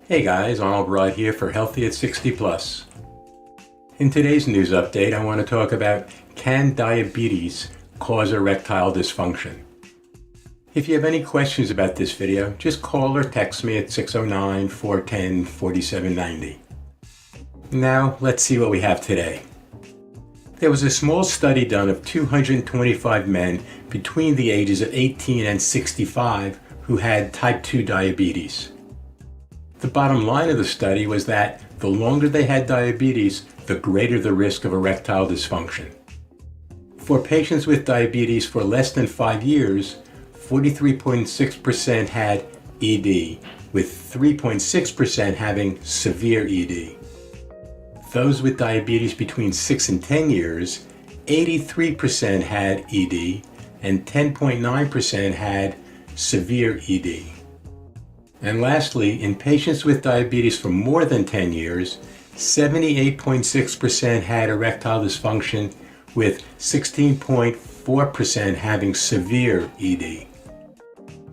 Hey guys, Arnold here for Healthy at 60 Plus. In today's news update, I want to talk about, can diabetes cause erectile dysfunction? If you have any questions about this video, just call or text me at 609-410-4790. Now, let's see what we have today. There was a small study done of 225 men between the ages of 18 and 65 who had type 2 diabetes. The bottom line of the study was that the longer they had diabetes, the greater the risk of erectile dysfunction. For patients with diabetes for less than 5 years, 43.6% had ED, with 3.6% having severe ED. Those with diabetes between 6 and 10 years, 83% had ED, and 10.9% had severe ED. And lastly, in patients with diabetes for more than 10 years, 78.6% had erectile dysfunction, with 16.4% having severe ED.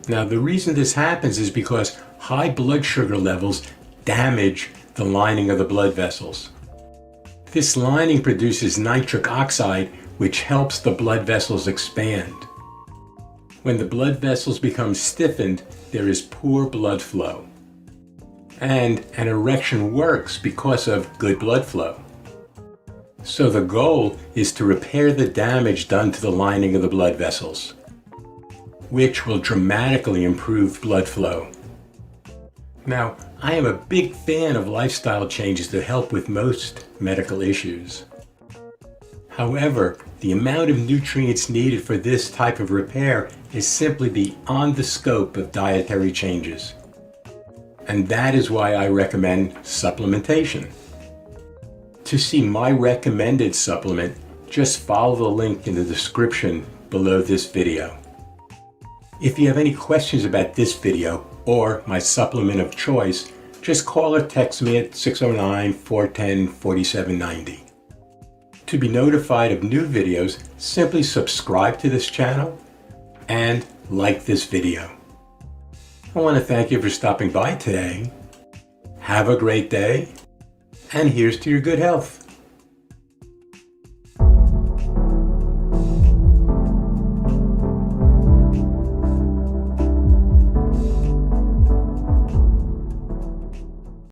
Now, the reason this happens is because high blood sugar levels damage the lining of the blood vessels. This lining produces nitric oxide, which helps the blood vessels expand. When the blood vessels become stiffened, there is poor blood flow. And an erection works because of good blood flow. So the goal is to repair the damage done to the lining of the blood vessels, which will dramatically improve blood flow. Now, I am a big fan of lifestyle changes to help with most medical issues. However, the amount of nutrients needed for this type of repair is simply beyond the scope of dietary changes. And that is why I recommend supplementation. To see my recommended supplement, just follow the link in the description below this video. If you have any questions about this video or my supplement of choice, just call or text me at 609-410-4790. To be notified of new videos, simply subscribe to this channel and like this video. I want to thank you for stopping by today. Have a great day, and here's to your good health.